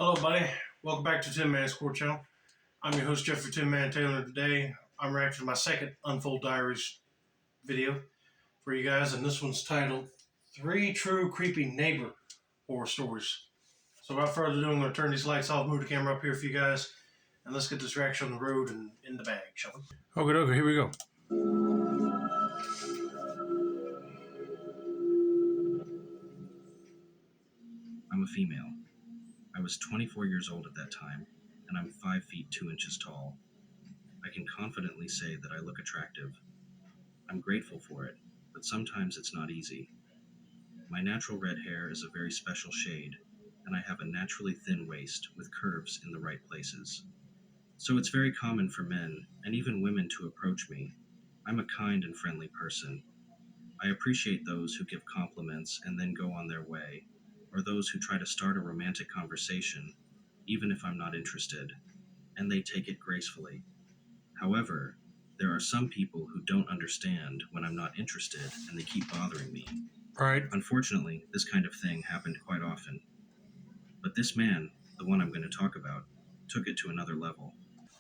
Hello, buddy. Welcome back to Tin Man Score Channel. I'm your host, Jeffrey Tin Man Taylor. Today, I'm reacting to my second Unfold Diaries video for you guys, and this one's titled 3 True Creepy Neighbor Horror Stories. So, without further ado, I'm going to turn these lights off, move the camera up here for you guys, and let's get this reaction on the road and in the bag, shall we? Okay, here we go. I'm a female. I was 24 years old at that time, and I'm 5 feet 2 inches tall. I can confidently say that I look attractive. I'm grateful for it, but sometimes it's not easy. My natural red hair is a very special shade, and I have a naturally thin waist with curves in the right places. So it's very common for men, and even women, to approach me. I'm a kind and friendly person. I appreciate those who give compliments and then go on their way, or those who try to start a romantic conversation, even if I'm not interested, and they take it gracefully. However, there are some people who don't understand when I'm not interested and they keep bothering me. Right. Unfortunately, this kind of thing happened quite often. But this man, the one I'm going to talk about, took it to another level.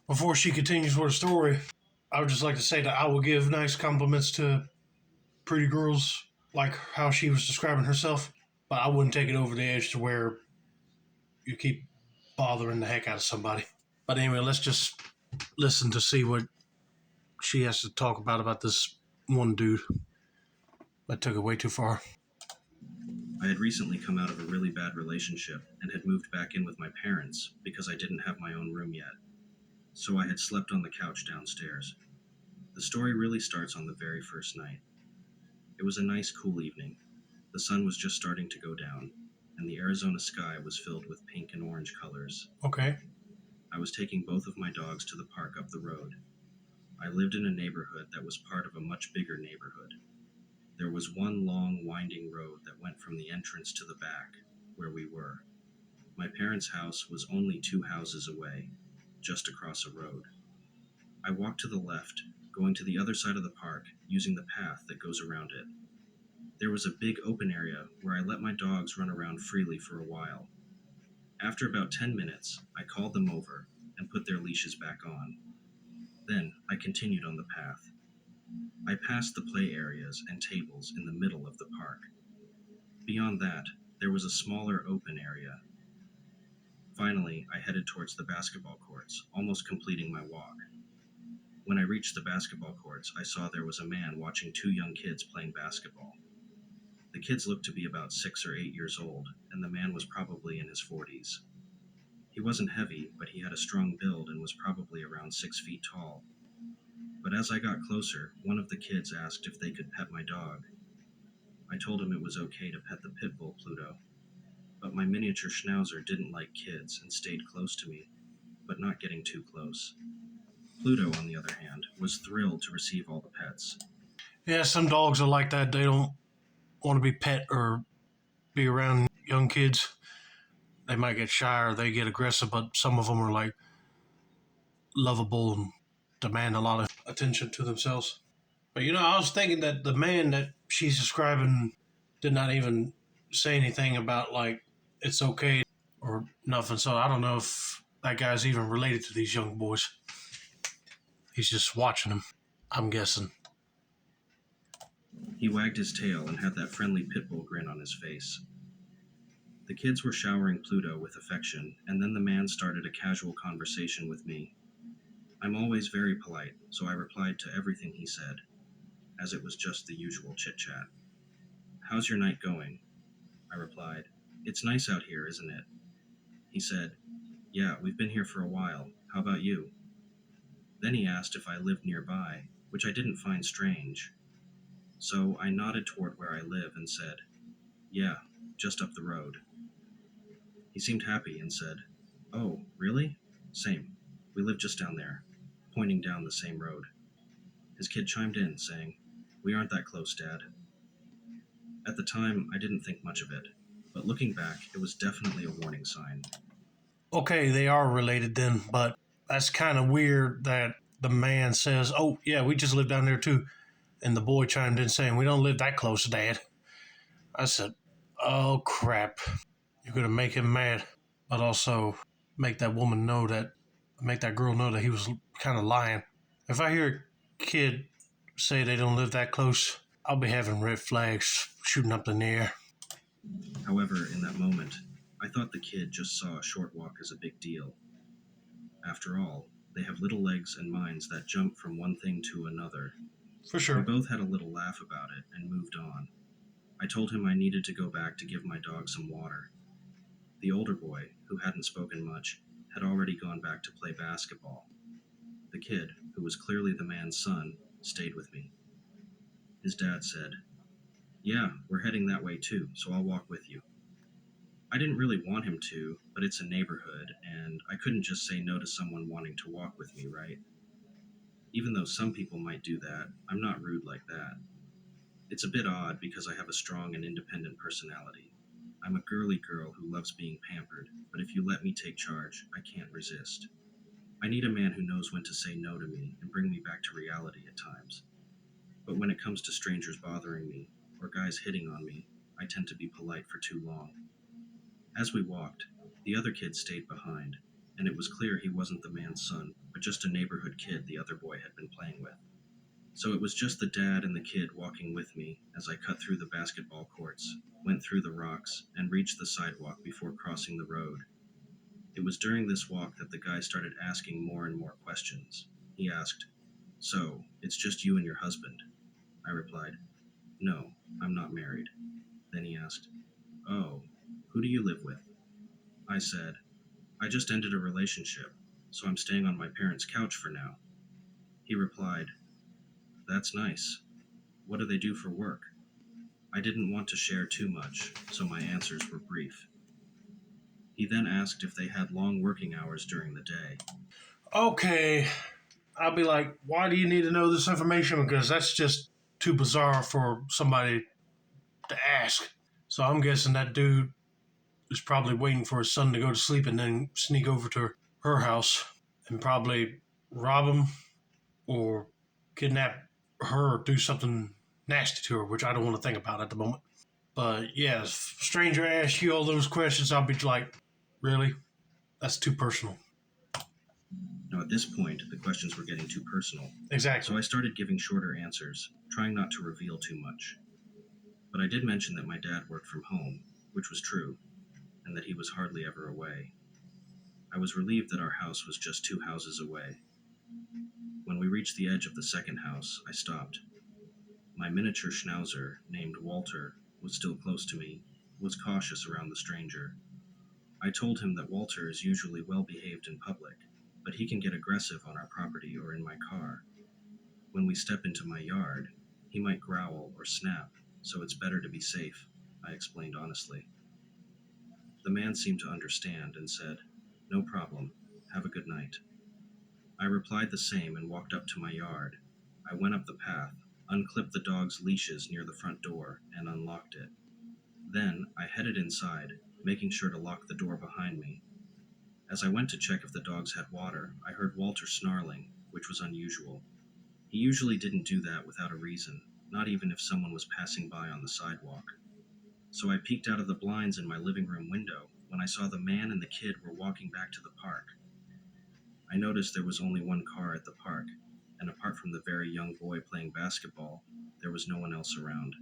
Before she continues with her story, I would just like to say that I will give nice compliments to pretty girls, like how she was describing herself, but I wouldn't take it over the edge to where you keep bothering the heck out of somebody. But anyway, let's just listen to see what she has to talk about this one dude that took it way too far. I had recently come out of a really bad relationship and had moved back in with my parents because I didn't have my own room yet. So I had slept on the couch downstairs. The story really starts on the very first night. It was a nice, cool evening. The sun was just starting to go down, and the Arizona sky was filled with pink and orange colors. Okay. I was taking both of my dogs to the park up the road. I lived in a neighborhood that was part of a much bigger neighborhood. There was one long, winding road that went from the entrance to the back, where we were. My parents' house was only 2 houses away, just across a road. I walked to the left, going to the other side of the park, using the path that goes around it. There was a big open area where I let my dogs run around freely for a while. After about 10 minutes, I called them over and put their leashes back on. Then I continued on the path. I passed the play areas and tables in the middle of the park. Beyond that, there was a smaller open area. Finally, I headed towards the basketball courts, almost completing my walk. When I reached the basketball courts, I saw there was a man watching 2 young kids playing basketball. The kids looked to be about 6 or 8 years old, and the man was probably in his 40s. He wasn't heavy, but he had a strong build and was probably around 6 feet tall. But as I got closer, one of the kids asked if they could pet my dog. I told him it was okay to pet the pit bull Pluto. But my miniature schnauzer didn't like kids and stayed close to me, but not getting too close. Pluto, on the other hand, was thrilled to receive all the pets. Yeah, some dogs are like that. They don't want to be pet or be around young kids. They might get shy or they get aggressive, but some of them are like lovable and demand a lot of attention to themselves. But I was thinking that the man that she's describing did not even say anything about like it's okay or nothing. So I don't know if that guy's even related to these young boys. He's just watching them, I'm guessing. He wagged his tail and had that friendly pit bull grin on his face. The kids were showering Pluto with affection, and then the man started a casual conversation with me. I'm always very polite, so I replied to everything he said, as it was just the usual chit-chat. "How's your night going?" I replied. "It's nice out here, isn't it?" He said, "Yeah, we've been here for a while. How about you?" Then he asked if I lived nearby, which I didn't find strange. So I nodded toward where I live and said, "Yeah, just up the road." He seemed happy and said, "Oh, really? Same. We live just down there," pointing down the same road. His kid chimed in, saying, "We aren't that close, Dad." At the time, I didn't think much of it, but looking back, it was definitely a warning sign. Okay, they are related then, but that's kind of weird that the man says, "Oh, yeah, we just live down there too." And the boy chimed in saying, "We don't live that close, Dad." I said, "Oh, crap. You're going to make him mad." but also make that woman know that, make that girl know that he was kind of lying. If I hear a kid say they don't live that close, I'll be having red flags shooting up in the air. However, in that moment, I thought the kid just saw a short walk as a big deal. After all, they have little legs and minds that jump from one thing to another. For We sure. both had a little laugh about it and moved on. I told him I needed to go back to give my dog some water. The older boy, who hadn't spoken much, had already gone back to play basketball. The kid, who was clearly the man's son, stayed with me. His dad said, "Yeah, we're heading that way too, so I'll walk with you." I didn't really want him to, but it's a neighborhood, and I couldn't just say no to someone wanting to walk with me, right? Even though some people might do that, I'm not rude like that. It's a bit odd because I have a strong and independent personality. I'm a girly girl who loves being pampered, but if you let me take charge, I can't resist. I need a man who knows when to say no to me and bring me back to reality at times. But when it comes to strangers bothering me, or guys hitting on me, I tend to be polite for too long. As we walked, the other kid stayed behind, and it was clear he wasn't the man's son, but just a neighborhood kid the other boy had been playing with. So it was just the dad and the kid walking with me as I cut through the basketball courts, went through the rocks, and reached the sidewalk before crossing the road. It was during this walk that the guy started asking more and more questions. He asked, "So, it's just you and your husband?" I replied, "No, I'm not married." Then he asked, "Oh, who do you live with?" I said, "I just ended a relationship, so I'm staying on my parents' couch for now." He replied, "That's nice. What do they do for work?" I didn't want to share too much, so my answers were brief. He then asked if they had long working hours during the day. Okay, I'll be like, why do you need to know this information? Because that's just too bizarre for somebody to ask. So I'm guessing that dude is probably waiting for his son to go to sleep and then sneak over to her house and probably rob him or kidnap her or do something nasty to her, which I don't want to think about at the moment. But yeah, if a stranger asks you all those questions, I'll be like, really? That's too personal. Now, at this point, the questions were getting too personal, so Exactly. I started giving shorter answers, trying not to reveal too much. But I did mention that my dad worked from home, which was true, and that he was hardly ever away. I was relieved that our house was just 2 houses away. When we reached the edge of the second house, I stopped. My miniature schnauzer, named Walter, was still close to me, was cautious around the stranger. I told him that Walter is usually well behaved in public, but he can get aggressive on our property or in my car. When we step into my yard, he might growl or snap, so it's better to be safe, I explained honestly. The man seemed to understand and said, "No problem. Have a good night." I replied the same and walked up to my yard. I went up the path, unclipped the dog's leashes near the front door, and unlocked it. Then I headed inside, making sure to lock the door behind me. As I went to check if the dogs had water, I heard Walter snarling, which was unusual. He usually didn't do that without a reason, not even if someone was passing by on the sidewalk. So I peeked out of the blinds in my living room window when I saw the man and the kid were walking back to the park. I noticed there was only one car at the park, and apart from the very young boy playing basketball, there was no one else around.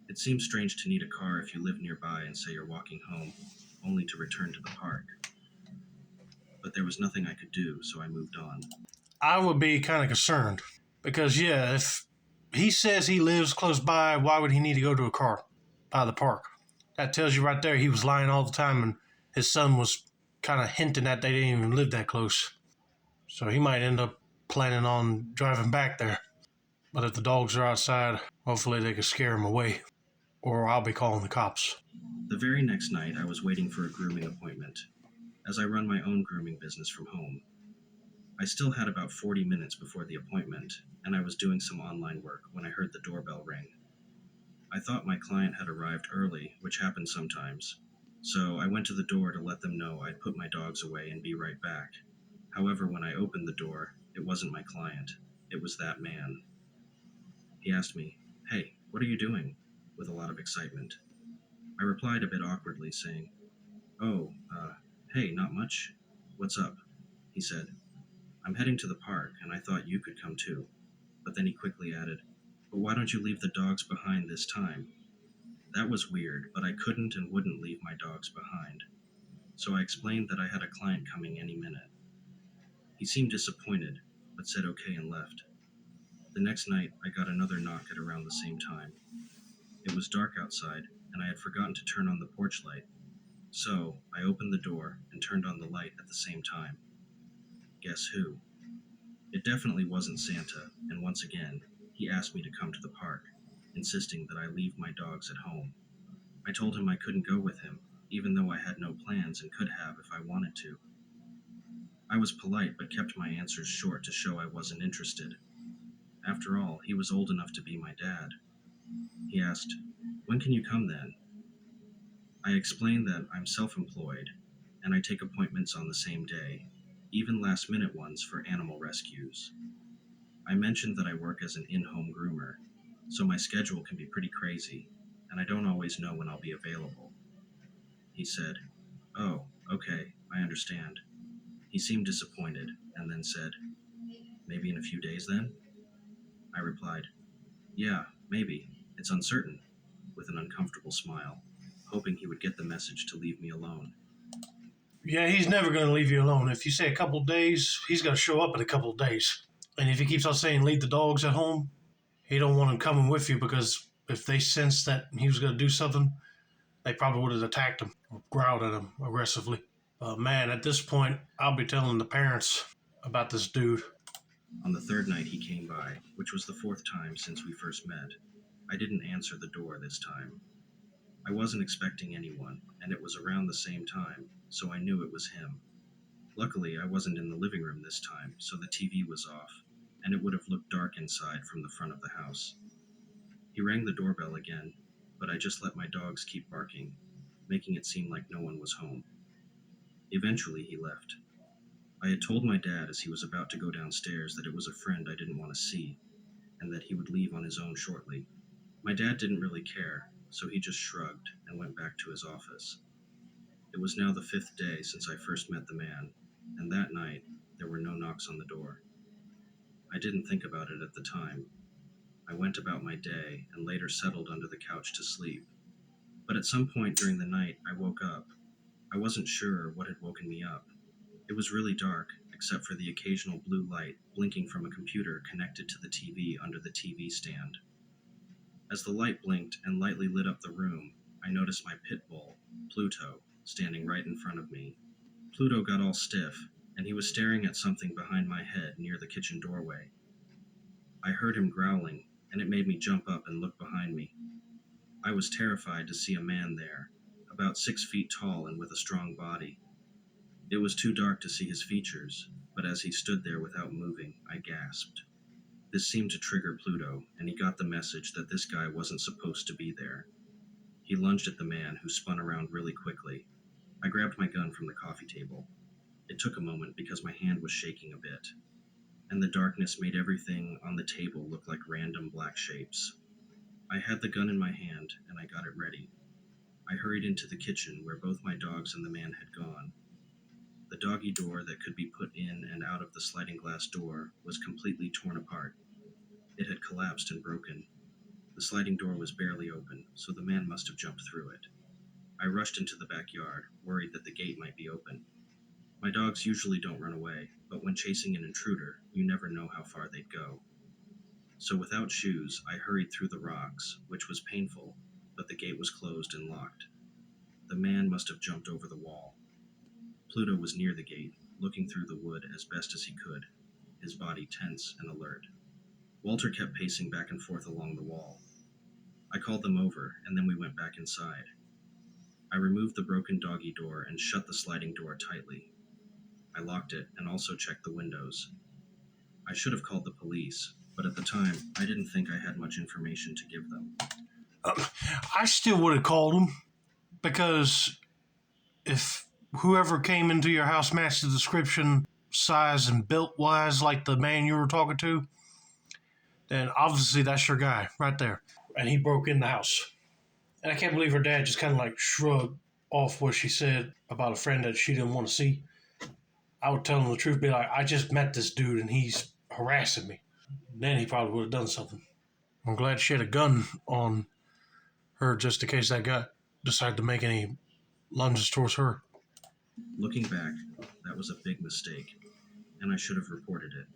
It seems strange to need a car if you live nearby and say you're walking home, only to return to the park. But there was nothing I could do, so I moved on. I would be kind of concerned because, yeah, if he says he lives close by, why would he need to go to a car by the park? That tells you right there he was lying all the time and his son was kind of hinting that they didn't even live that close. So he might end up planning on driving back there. But if the dogs are outside, hopefully they can scare him away or I'll be calling the cops. The very next night, I was waiting for a grooming appointment, as I run my own grooming business from home. I still had about 40 minutes before the appointment, and I was doing some online work when I heard the doorbell ring. I thought my client had arrived early, which happens sometimes, so I went to the door to let them know I'd put my dogs away and be right back. However, when I opened the door, it wasn't my client. It was that man. He asked me, "Hey, what are you doing?" with a lot of excitement. I replied a bit awkwardly, saying, Oh, hey, not much. What's up? He said. I'm heading to the park, and I thought you could come too. But then he quickly added, But why don't you leave the dogs behind this time? That was weird, but I couldn't and wouldn't leave my dogs behind. So I explained that I had a client coming any minute. He seemed disappointed, but said okay and left. The next night, I got another knock at around the same time. It was dark outside, and I had forgotten to turn on the porch light. So I opened the door and turned on the light at the same time. Guess who? It definitely wasn't Santa, and once again, he asked me to come to the park, insisting that I leave my dogs at home. I told him I couldn't go with him, even though I had no plans and could have if I wanted to. I was polite but kept my answers short to show I wasn't interested. After all, he was old enough to be my dad. He asked, When can you come then? I explained that I'm self employed and I take appointments on the same day, even last minute ones for animal rescues. I mentioned that I work as an in home groomer, so my schedule can be pretty crazy, and I don't always know when I'll be available. He said, Oh, okay, I understand. He seemed disappointed and then said, Maybe in a few days then? I replied, Yeah, maybe. It's uncertain, with an uncomfortable smile, hoping he would get the message to leave me alone. Yeah, he's never going to leave you alone. If you say a couple of days, he's going to show up in a couple of days. And if he keeps on saying leave the dogs at home, he don't want them coming with you because if they sensed that he was going to do something, they probably would have attacked him or growled at him aggressively. Man, at this point, I'll be telling the parents about this dude. On the third night he came by, which was the fourth time since we first met, I didn't answer the door this time. I wasn't expecting anyone, and it was around the same time, so I knew it was him. Luckily, I wasn't in the living room this time, so the TV was off, and it would have looked dark inside from the front of the house. He rang the doorbell again, but I just let my dogs keep barking, making it seem like no one was home. Eventually, he left. I had told my dad as he was about to go downstairs that it was a friend I didn't want to see, and that he would leave on his own shortly. My dad didn't really care, so he just shrugged and went back to his office. It was now the fifth day since I first met the man, and that night there were no knocks on the door. I didn't think about it at the time. I went about my day and later settled under the couch to sleep. But at some point during the night, I woke up. I wasn't sure what had woken me up. It was really dark, except for the occasional blue light blinking from a computer connected to the TV under the TV stand. As the light blinked and lightly lit up the room, I noticed my pit bull, Pluto, standing right in front of me. Pluto got all stiff, and he was staring at something behind my head near the kitchen doorway. I heard him growling, and it made me jump up and look behind me. I was terrified to see a man there, about 6 feet tall and with a strong body. It was too dark to see his features, but as he stood there without moving, I gasped. This seemed to trigger Pluto, and he got the message that this guy wasn't supposed to be there. He lunged at the man, who spun around really quickly. I grabbed my gun from the coffee table. It took a moment because my hand was shaking a bit, and the darkness made everything on the table look like random black shapes. I had the gun in my hand, and I got it ready. I hurried into the kitchen where both my dogs and the man had gone. The doggy door that could be put in and out of the sliding glass door was completely torn apart. It had collapsed and broken. The sliding door was barely open, so the man must have jumped through it. I rushed into the backyard, worried that the gate might be open. My dogs usually don't run away, but when chasing an intruder, you never know how far they'd go. So without shoes, I hurried through the rocks, which was painful, but the gate was closed and locked. The man must have jumped over the wall. Pluto was near the gate, looking through the wood as best as he could, his body tense and alert. Walter kept pacing back and forth along the wall. I called them over, and then we went back inside. I removed the broken doggy door and shut the sliding door tightly. I locked it and also checked the windows. I should have called the police, but at the time, I didn't think I had much information to give them. Um, I still would have called him because if whoever came into your house matched the description, size and built wise, like the man you were talking to, then obviously that's your guy right there. And he broke in the house. And I can't believe her dad just kind of like shrugged off what she said about a friend that she didn't want to see, I would tell him the truth, be like, I just met this dude and he's harassing me. Then he probably would have done something. I'm glad she had a gun on her just in case that guy decided to make any lunges towards her. Looking back, that was a big mistake, and I should have reported it.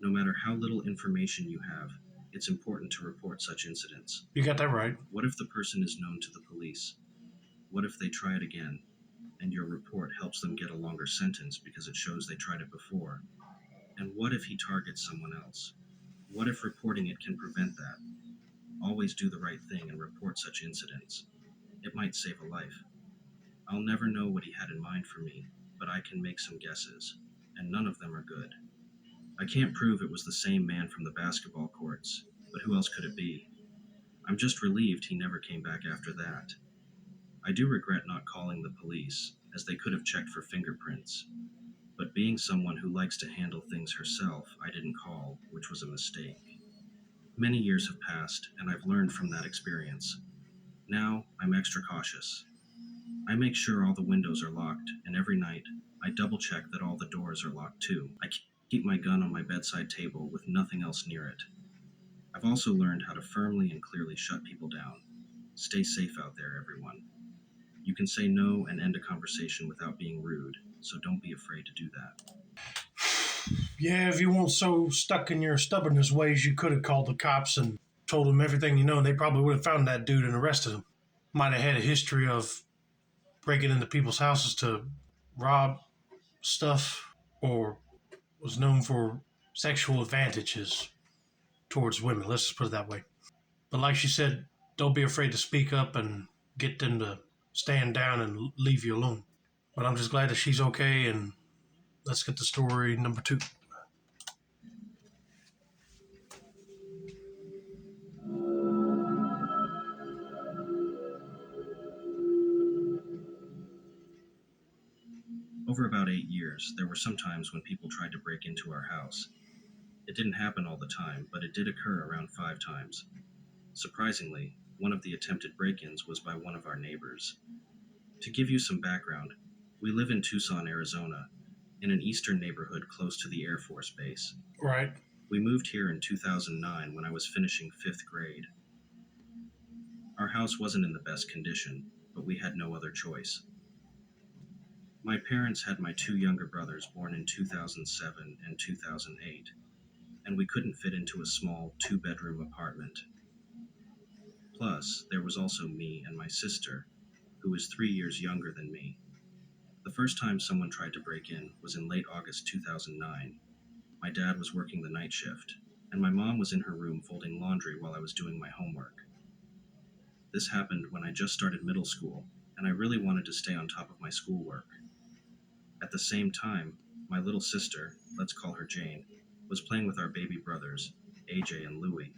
No matter how little information you have, it's important to report such incidents. You got that right. What if the person is known to the police? What if they try it again, and your report helps them get a longer sentence because it shows they tried it before? And what if he targets someone else? What if reporting it can prevent that? Always do the right thing and report such incidents. It might save a life. I'll never know what he had in mind for me, but I can make some guesses, and none of them are good. I can't prove it was the same man from the basketball courts, but who else could it be? I'm just relieved he never came back after that. I do regret not calling the police, as they could have checked for fingerprints. But being someone who likes to handle things herself, I didn't call, which was a mistake. Many years have passed, and I've learned from that experience. Now, I'm extra cautious. I make sure all the windows are locked, and every night, I double check that all the doors are locked too. I keep my gun on my bedside table with nothing else near it. I've also learned how to firmly and clearly shut people down. Stay safe out there, everyone. You can say no and end a conversation without being rude, so don't be afraid to do that. Yeah, if you weren't so stuck in your stubbornness ways, you could have called the cops and told them everything you know, and they probably would have found that dude and arrested him. Might have had a history of breaking into people's houses to rob stuff, or was known for sexual advantages towards women. Let's just put it that way. But like she said, don't be afraid to speak up and get them to stand down and leave you alone. But I'm just glad that she's okay, and let's get to story number 2. Over about 8 years, there were some times when people tried to break into our house. It didn't happen all the time, but it did occur around 5 times. Surprisingly, one of the attempted break ins was by one of our neighbors. To give you some background, we live in Tucson, Arizona, in an eastern neighborhood close to the Air Force Base. Right. We moved here in 2009 when I was finishing 5th grade. Our house wasn't in the best condition, but we had no other choice. My parents had my 2 younger brothers born in 2007 and 2008, and we couldn't fit into a small 2-bedroom apartment. Plus, there was also me and my sister, who is 3 years younger than me. The first time someone tried to break in was in late August 2009. My dad was working the night shift, and my mom was in her room folding laundry while I was doing my homework. This happened when I just started middle school, and I really wanted to stay on top of my schoolwork. At the same time, my little sister, let's call her Jane, was playing with our baby brothers, AJ and Louie.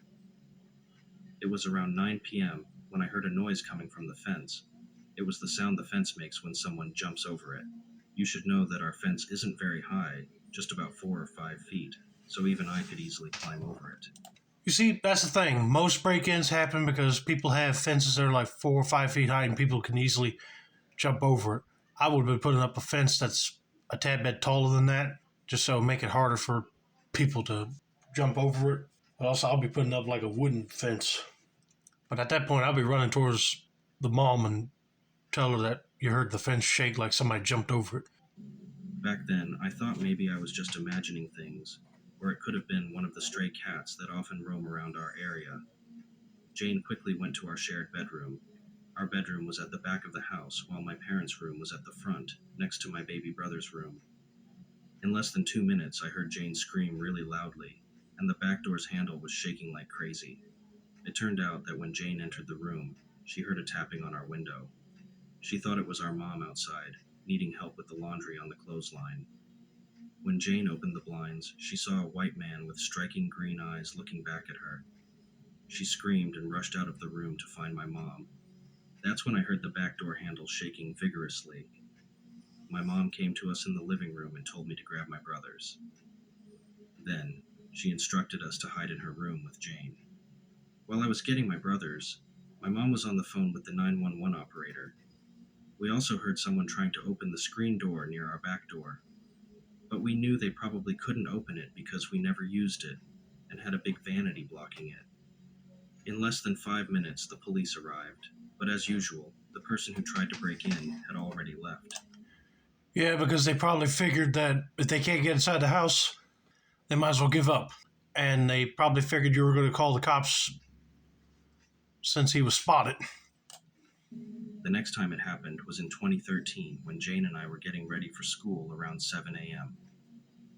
It was around 9 p.m. when I heard a noise coming from the fence. It was the sound the fence makes when someone jumps over it. You should know that our fence isn't very high, just about 4 or 5 feet, so even I could easily climb over it. You see, that's the thing. Most break ins happen because people have fences that are like 4 or 5 feet high and people can easily jump over it. I would have been putting up a fence that's a tad bit taller than that, just so make it harder for people to jump over it. But also, I'll be putting up like a wooden fence. But at that point, I'll be running towards the mom and tell her that you heard the fence shake like somebody jumped over it. Back then, I thought maybe I was just imagining things, or it could have been one of the stray cats that often roam around our area. Jane quickly went to our shared bedroom. Our bedroom was at the back of the house, while my parents' room was at the front, next to my baby brother's room. In less than 2 minutes, I heard Jane scream really loudly, and the back door's handle was shaking like crazy. It turned out that when Jane entered the room, she heard a tapping on our window. She thought it was our mom outside, needing help with the laundry on the clothesline. When Jane opened the blinds, she saw a white man with striking green eyes looking back at her. She screamed and rushed out of the room to find my mom. That's when I heard the back door handle shaking vigorously. My mom came to us in the living room and told me to grab my brothers. Then, she instructed us to hide in her room with Jane. While I was getting my brothers, my mom was on the phone with the 911 operator. We also heard someone trying to open the screen door near our back door, but we knew they probably couldn't open it because we never used it and had a big vanity blocking it. In less than 5 minutes, the police arrived, but as usual, the person who tried to break in had already left. Yeah, because they probably figured that if they can't get inside the house, they might as well give up. And they probably figured you were going to call the cops since he was spotted. The next time it happened was in 2013 when Jane and I were getting ready for school around 7 a.m.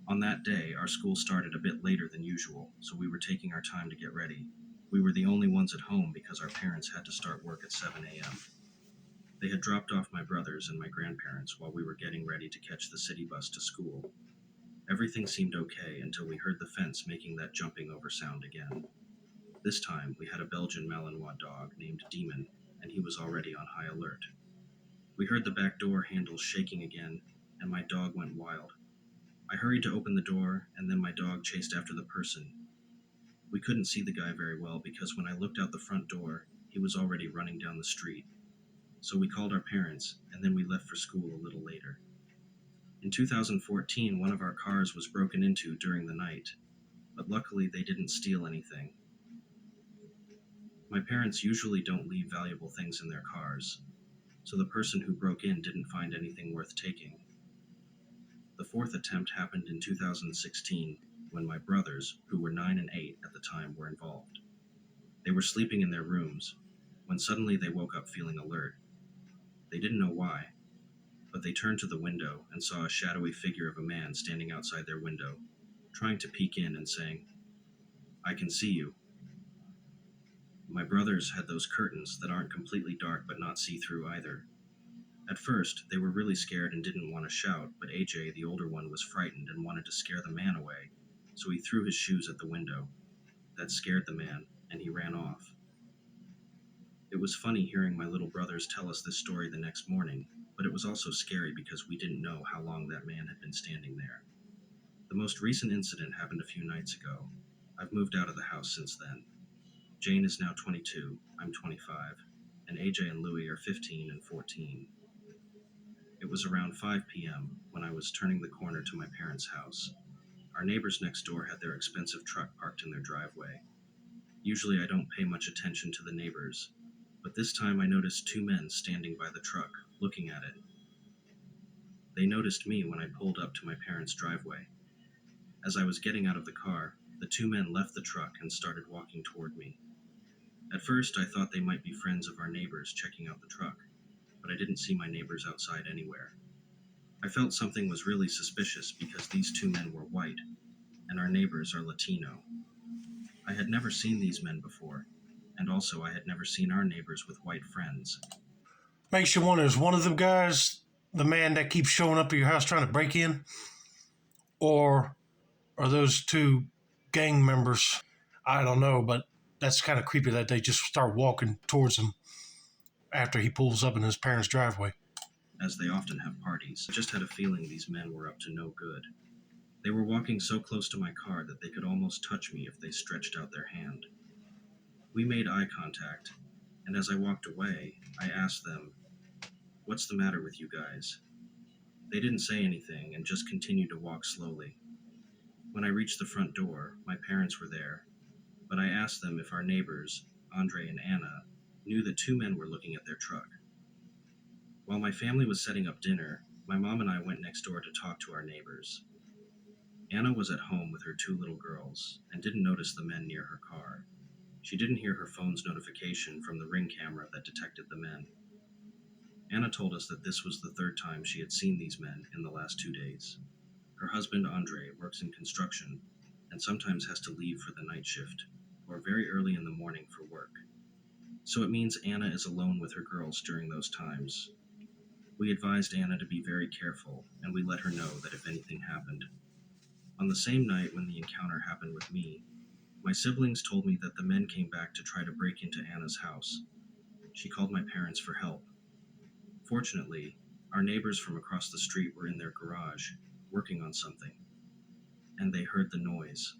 On that day, our school started a bit later than usual, so we were taking our time to get ready. We were the only ones at home because our parents had to start work at 7 a.m. They had dropped off my brothers and my grandparents while we were getting ready to catch the city bus to school. Everything seemed okay until we heard the fence making that jumping over sound again. This time, we had a Belgian Malinois dog named Demon, and he was already on high alert. We heard the back door handle shaking again, and my dog went wild. I hurried to open the door, and then my dog chased after the person. We couldn't see the guy very well because when I looked out the front door, he was already running down the street. So we called our parents, and then we left for school a little later. In 2014, one of our cars was broken into during the night, but luckily they didn't steal anything. My parents usually don't leave valuable things in their cars, so the person who broke in didn't find anything worth taking. The fourth attempt happened in 2016 when my brothers, who were 9 and 8 at the time, were involved. They were sleeping in their rooms when suddenly they woke up feeling alert. They didn't know why, but they turned to the window and saw a shadowy figure of a man standing outside their window, trying to peek in and saying, "I can see you." My brothers had those curtains that aren't completely dark but not see-through either. At first, they were really scared and didn't want to shout, but AJ, the older one, was frightened and wanted to scare the man away, so he threw his shoes at the window. That scared the man, and he ran off. It was funny hearing my little brothers tell us this story the next morning, but it was also scary because we didn't know how long that man had been standing there. The most recent incident happened a few nights ago. I've moved out of the house since then. Jane is now 22, I'm 25, and AJ and Louie are 15 and 14. It was around 5 p.m. when I was turning the corner to my parents' house. Our neighbors next door had their expensive truck parked in their driveway. Usually I don't pay much attention to the neighbors, but this time I noticed two men standing by the truck, looking at it. They noticed me when I pulled up to my parents' driveway. As I was getting out of the car, the two men left the truck and started walking toward me. At first I thought they might be friends of our neighbors checking out the truck, but I didn't see my neighbors outside anywhere. I felt something was really suspicious because these two men were white, and our neighbors are Latino. I had never seen these men before, and also I had never seen our neighbors with white friends. Makes you wonder, is one of them guys the man that keeps showing up at your house trying to break in? Or are those two gang members? I don't know, but that's kind of creepy that they just start walking towards him after he pulls up in his parents' driveway. As they often have parties, I just had a feeling these men were up to no good. They were walking so close to my car that they could almost touch me if they stretched out their hand. We made eye contact, and as I walked away, I asked them, "What's the matter with you guys?" They didn't say anything and just continued to walk slowly. When I reached the front door, my parents were there, but I asked them if our neighbors, Andre and Anna, knew that two men were looking at their truck. While my family was setting up dinner, my mom and I went next door to talk to our neighbors. Anna was at home with her two little girls and didn't notice the men near her car. She didn't hear her phone's notification from the Ring camera that detected the men. Anna told us that this was the third time she had seen these men in the last 2 days. Her husband, Andre, works in construction and sometimes has to leave for the night shift or very early in the morning for work. So it means Anna is alone with her girls during those times. We advised Anna to be very careful, and we let her know that if anything happened. On the same night when the encounter happened with me, my siblings told me that the men came back to try to break into Anna's house. She called my parents for help. Fortunately, our neighbors from across the street were in their garage, working on something, and they heard the noise.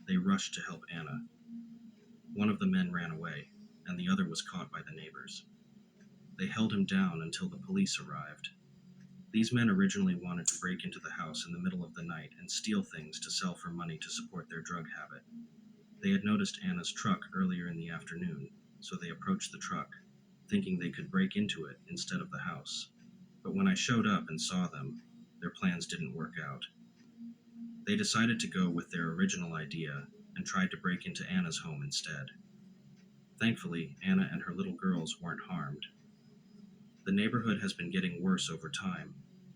They rushed to help Anna. One of the men ran away, and the other was caught by the neighbors. They held him down until the police arrived. These men originally wanted to break into the house in the middle of the night and steal things to sell for money to support their drug habit. They had noticed Anna's truck earlier in the afternoon, so they approached the truck, thinking they could break into it instead of the house. But when I showed up and saw them, their plans didn't work out. They decided to go with their original idea and tried to break into Anna's home instead. Thankfully, Anna and her little girls weren't harmed. The neighborhood has been getting worse over time,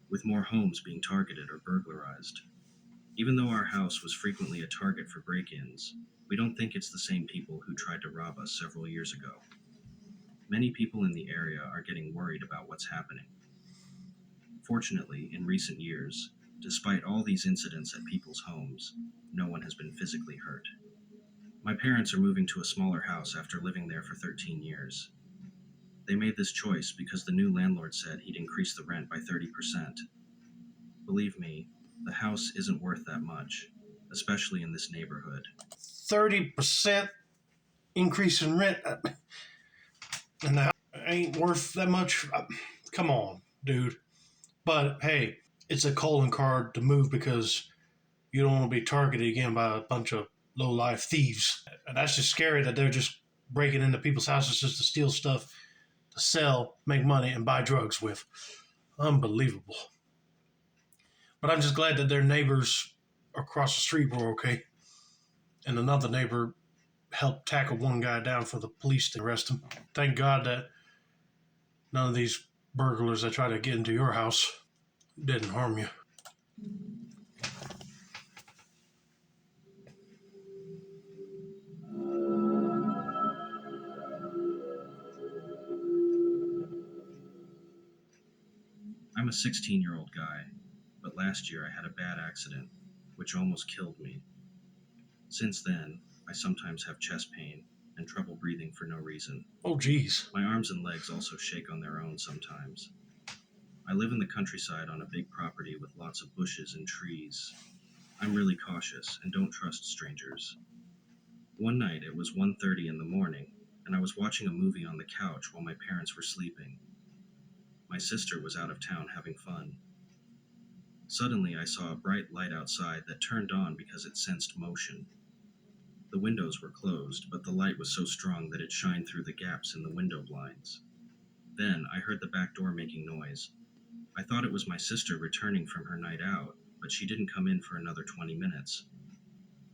with more homes being targeted or burglarized. Even though our house was frequently a target for break-ins, we don't think it's the same people who tried to rob us several years ago. Many people in the area are getting worried about what's happening. Fortunately, in recent years, despite all these incidents at people's homes, no one has been physically hurt. My parents are moving to a smaller house after living there for 13 years. They made this choice because the new landlord said he'd increase the rent by 30%. Believe me, the house isn't worth that much, especially in this neighborhood. 30% increase in rent, and the house ain't worth that much. Come on, dude. But hey, it's a calling card to move because you don't want to be targeted again by a bunch of low life thieves. And that's just scary that they're just breaking into people's houses just to steal stuff, to sell, make money, and buy drugs with. Unbelievable. But I'm just glad that their neighbors across the street were okay. And another neighbor helped tackle one guy down for the police to arrest him. Thank God that none of these burglars that try to get into your house didn't harm you. I'm a 16-year-old guy, but last year I had a bad accident, which almost killed me. Since then, I sometimes have chest pain and trouble breathing for no reason. Oh, geez. My arms and legs also shake on their own sometimes. I live in the countryside on a big property with lots of bushes and trees. I'm really cautious and don't trust strangers. One night it was 1:30 in the morning, and I was watching a movie on the couch while my parents were sleeping. My sister was out of town having fun. Suddenly I saw a bright light outside that turned on because it sensed motion. The windows were closed, but the light was so strong that it shined through the gaps in the window blinds. Then I heard the back door making noise. I thought it was my sister returning from her night out, but she didn't come in for another 20 minutes.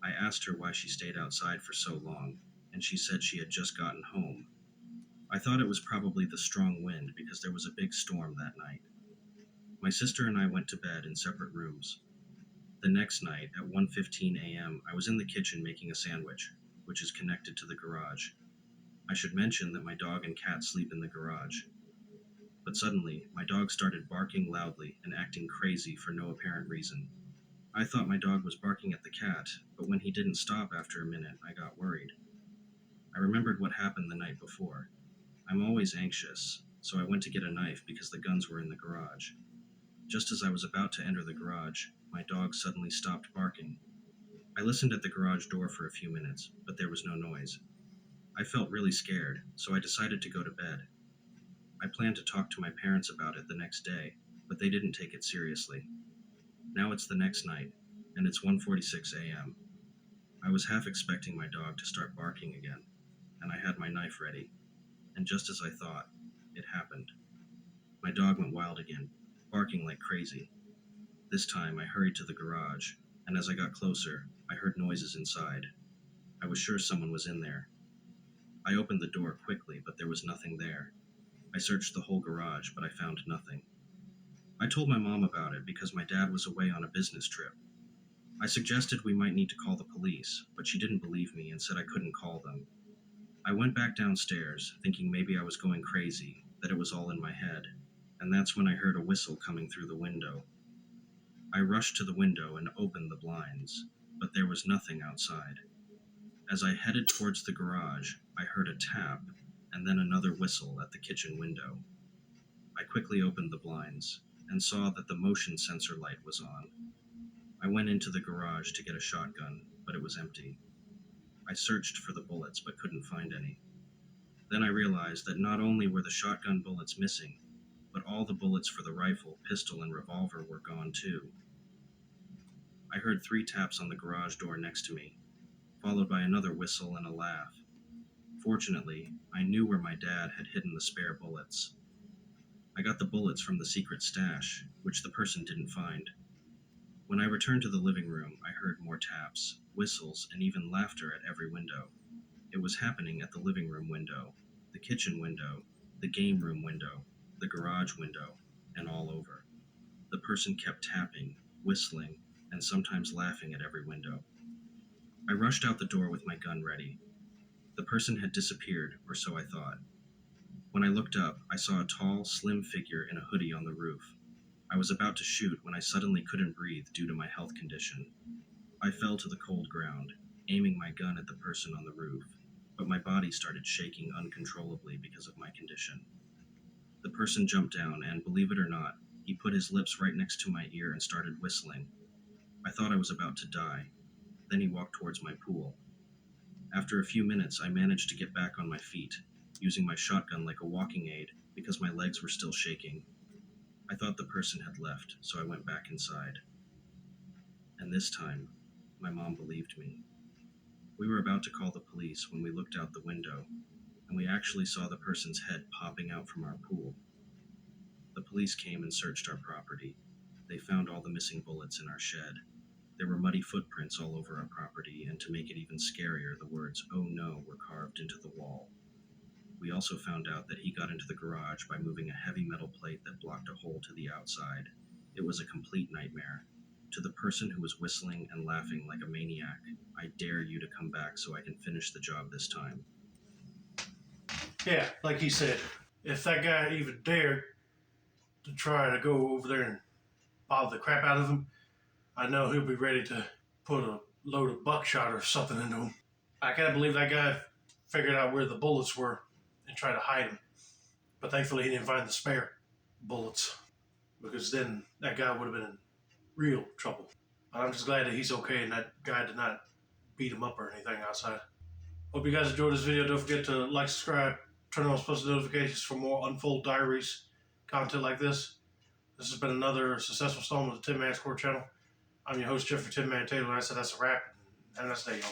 I asked her why she stayed outside for so long, and she said she had just gotten home. I thought it was probably the strong wind because there was a big storm that night. My sister and I went to bed in separate rooms. The next night, at 1:15 a.m., I was in the kitchen making a sandwich, which is connected to the garage. I should mention that my dog and cat sleep in the garage. But suddenly, my dog started barking loudly and acting crazy for no apparent reason. I thought my dog was barking at the cat, but when he didn't stop after a minute, I got worried. I remembered what happened the night before. I'm always anxious, so I went to get a knife because the guns were in the garage. Just as I was about to enter the garage, my dog suddenly stopped barking. I listened at the garage door for a few minutes, but there was no noise. I felt really scared, so I decided to go to bed. I planned to talk to my parents about it the next day, but they didn't take it seriously. Now it's the next night, and it's 1:46 a.m. I was half expecting my dog to start barking again, and I had my knife ready. And just as I thought, it happened. My dog went wild again, barking like crazy. This time I hurried to the garage, and as I got closer, I heard noises inside. I was sure someone was in there. I opened the door quickly, but there was nothing there. I searched the whole garage, but I found nothing. I told my mom about it because my dad was away on a business trip. I suggested we might need to call the police, but she didn't believe me and said I couldn't call them. I went back downstairs, thinking maybe I was going crazy, that it was all in my head, and that's when I heard a whistle coming through the window. I rushed to the window and opened the blinds, but there was nothing outside. As I headed towards the garage, I heard a tap and then another whistle at the kitchen window. I quickly opened the blinds and saw that the motion sensor light was on. I went into the garage to get a shotgun, but it was empty. I searched for the bullets but couldn't find any. Then I realized that not only were the shotgun bullets missing, but all the bullets for the rifle, pistol, and revolver were gone too. I heard 3 taps on the garage door next to me, followed by another whistle and a laugh. Fortunately, I knew where my dad had hidden the spare bullets. I got the bullets from the secret stash, which the person didn't find. When I returned to the living room, I heard more taps, whistles, and even laughter at every window. It was happening at the living room window, the kitchen window, the game room window, the garage window, and all over. The person kept tapping, whistling, and sometimes laughing at every window. I rushed out the door with my gun ready. The person had disappeared, or so I thought. When I looked up, I saw a tall, slim figure in a hoodie on the roof. I was about to shoot when I suddenly couldn't breathe due to my health condition. I fell to the cold ground, aiming my gun at the person on the roof, but my body started shaking uncontrollably because of my condition. The person jumped down and, believe it or not, he put his lips right next to my ear and started whistling. I thought I was about to die. Then he walked towards my pool. After a few minutes, I managed to get back on my feet, using my shotgun like a walking aid because my legs were still shaking. I thought the person had left, so I went back inside. And this time, my mom believed me. We were about to call the police when we looked out the window, and we actually saw the person's head popping out from our pool. The police came and searched our property. They found all the missing bullets in our shed. There were muddy footprints all over our property, and to make it even scarier, the words, "Oh no," were carved into the wall. We also found out that he got into the garage by moving a heavy metal plate that blocked a hole to the outside. It was a complete nightmare. To the person who was whistling and laughing like a maniac, I dare you to come back so I can finish the job this time. Yeah, like he said, if that guy even dared to try to go over there and bother the crap out of him, I know he'll be ready to put a load of buckshot or something into him. I can't believe that guy figured out where the bullets were and tried to hide them. But thankfully, he didn't find the spare bullets because then that guy would have been in real trouble. But I'm just glad that he's okay and that guy did not beat him up or anything outside. Hope you guys enjoyed this video. Don't forget to like, subscribe, turn on post notifications for more Unfold Diaries content like this. This has been another successful installment of the Tin Man Score channel. I'm your host, Jeffrey Tin Man Taylor, and I said that's a wrap. And that's the day, y'all.